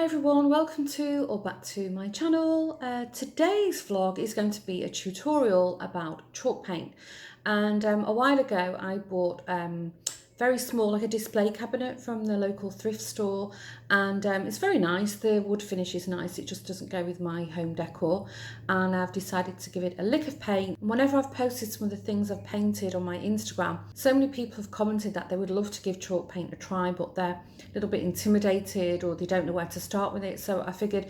everyone, welcome to or back to my channel. Today's vlog is going to be a tutorial about chalk paint, and a while ago I bought very small, like a display cabinet from the local thrift store, and it's very nice. The wood finish is nice, it just doesn't go with my home decor, and I've decided to give it a lick of paint. Whenever I've posted some of the things I've painted on my Instagram, so many people have commented that they would love to give chalk paint a try, but they're a little bit intimidated or they don't know where to start with it. So I figured,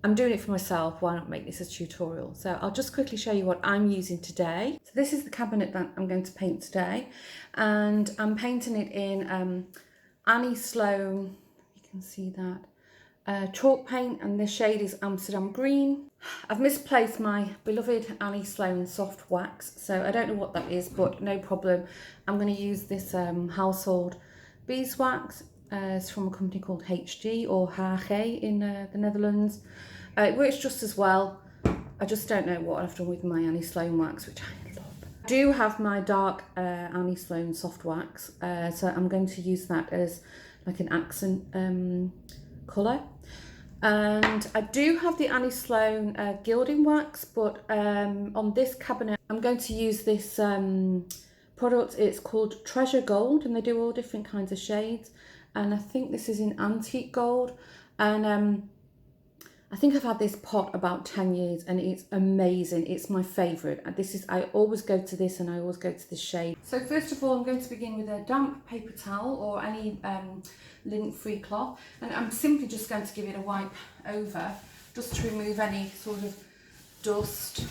I'm doing it for myself, why not make this a tutorial? So I'll just quickly show you what I'm using today. So this is the cabinet that I'm going to paint today, and I'm painting it in Annie Sloan, you can see that, chalk paint, and the shade is Amsterdam green. I've misplaced my beloved Annie Sloan soft wax, so I don't know what that is, but no problem. I'm going to use this household beeswax. It's from a company called HG or HG in the Netherlands. It works just as well. I just don't know what I've done with my Annie Sloan wax, which I love. I do have my dark Annie Sloan soft wax, so I'm going to use that as like an accent colour. And I do have the Annie Sloan gilding wax, but on this cabinet I'm going to use this product. It's called Treasure Gold, and they do all different kinds of shades. And I think this is in antique gold, and I think I've had this pot about 10 years and it's amazing. It's my favourite. I always go to this, and I always go to this shade. So first of all, I'm going to begin with a damp paper towel or any lint-free cloth, and I'm simply just going to give it a wipe over just to remove any sort of dust.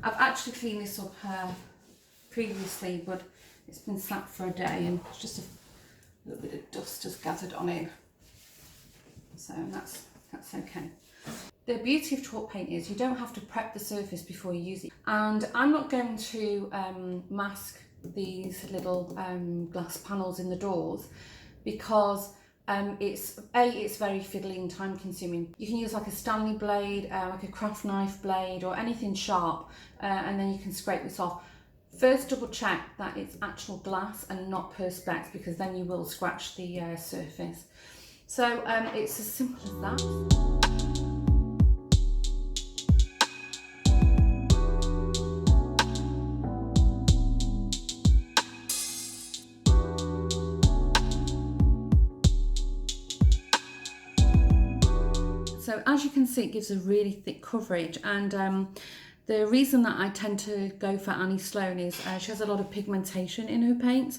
I've actually cleaned this up previously, but it's been sat for a day and it's just a little bit of dust has gathered on it, so that's okay. The beauty of chalk paint is you don't have to prep the surface before you use it, and I'm not going to mask these little glass panels in the doors because it's very fiddly and time consuming. You can use like a Stanley blade, like a craft knife blade or anything sharp, and then you can scrape this off. First, double check that it's actual glass and not perspex, because then you will scratch the surface. So it's as simple as that. So as you can see, it gives a really thick coverage, and the reason that I tend to go for Annie Sloan is she has a lot of pigmentation in her paints,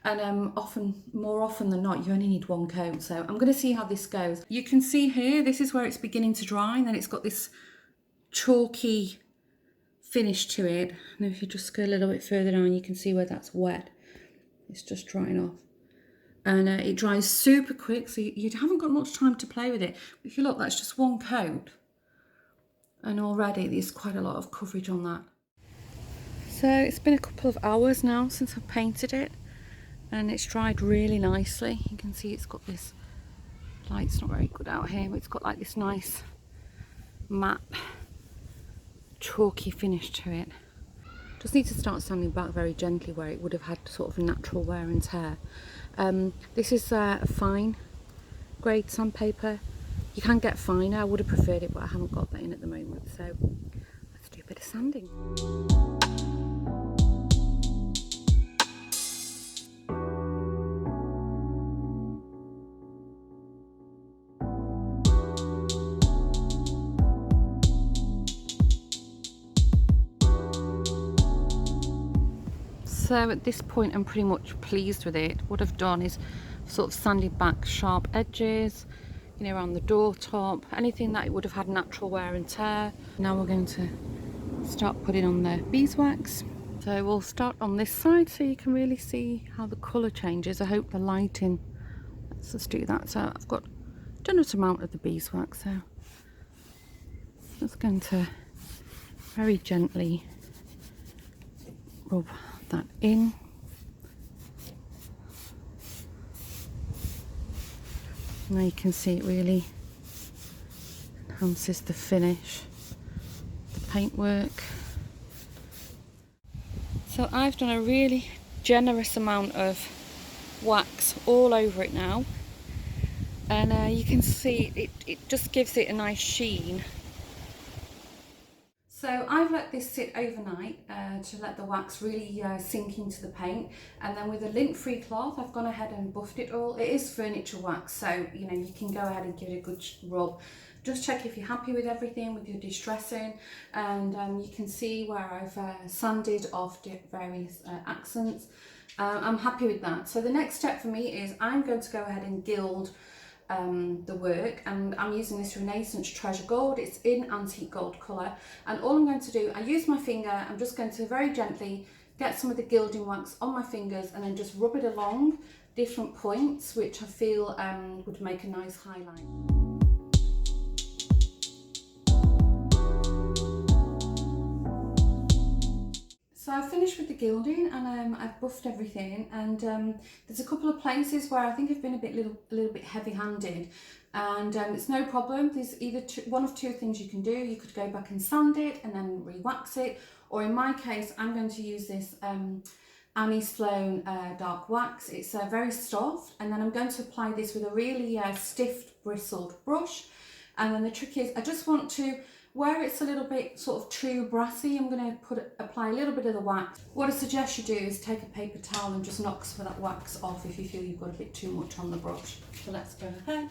and more often than not, you only need one coat. So I'm going to see how this goes. You can see here, this is where it's beginning to dry, and then it's got this chalky finish to it. And if you just go a little bit further down, you can see where that's wet. It's just drying off. And it dries super quick, so you haven't got much time to play with it. If you look, that's just one coat. And already there's quite a lot of coverage on that. So it's been a couple of hours now since I've painted it, and it's dried really nicely. You can see it's got this, light's not very good out here, but it's got like this nice matte chalky finish to it. Just need to start sanding back very gently where it would have had sort of natural wear and tear. This is a fine grade sandpaper. You can get finer, I would have preferred it, but I haven't got that in at the moment, so let's do a bit of sanding. So at this point I'm pretty much pleased with it. What I've done is sort of sanded back sharp edges, you know, around the door top, anything that it would have had natural wear and tear. Now we're going to start putting on the beeswax. So we'll start on this side so you can really see how the colour changes. I hope the lighting lets us do that. So I've got a generous amount of the beeswax, so just going to very gently rub that in. Now you can see it really enhances the finish, the paintwork. So I've done a really generous amount of wax all over it now, and you can see it just gives it a nice sheen. So I've let this sit overnight to let the wax really sink into the paint, and then with a lint-free cloth I've gone ahead and buffed it all. It is furniture wax, so you know you can go ahead and give it a good rub. Just check if you're happy with everything with your distressing, and you can see where I've sanded off various accents. I'm happy with that. So the next step for me is I'm going to go ahead and gild the work, and I'm using this Renaissance Treasure Gold. It's in antique gold colour, and all I'm going to do, I use my finger, I'm just going to very gently get some of the gilding wax on my fingers and then just rub it along different points which I feel would make a nice highlight. So I've finished with the gilding, and I've buffed everything, and there's a couple of places where I think I've been a little bit heavy-handed, and it's no problem. There's either one of two things you can do. You could go back and sand it and then re-wax it, or in my case I'm going to use this Sloan dark wax. It's very soft, and then I'm going to apply this with a really stiff bristled brush, and then the trick is I just want to, where it's a little bit sort of too brassy, I'm going to apply a little bit of the wax. What I suggest you do is take a paper towel and just knock some of that wax off if you feel you've got a bit too much on the brush. So let's go ahead.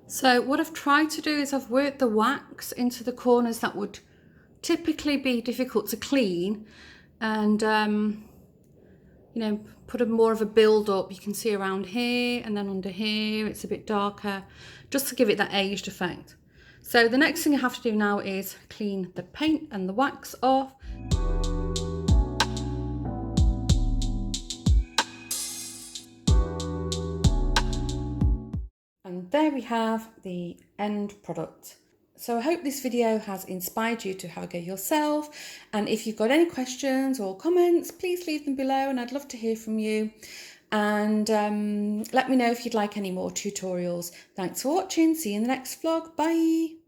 So what I've tried to do is I've worked the wax into the corners that would typically be difficult to clean, and you know, put more of a build up. You can see around here, and then under here it's a bit darker, just to give it that aged effect. So the next thing I have to do now is clean the paint and the wax off. And there we have the end product. So I hope this video has inspired you to have a go yourself, and if you've got any questions or comments, please leave them below, and I'd love to hear from you. And let me know if you'd like any more tutorials. Thanks for watching. See you in the next vlog. Bye.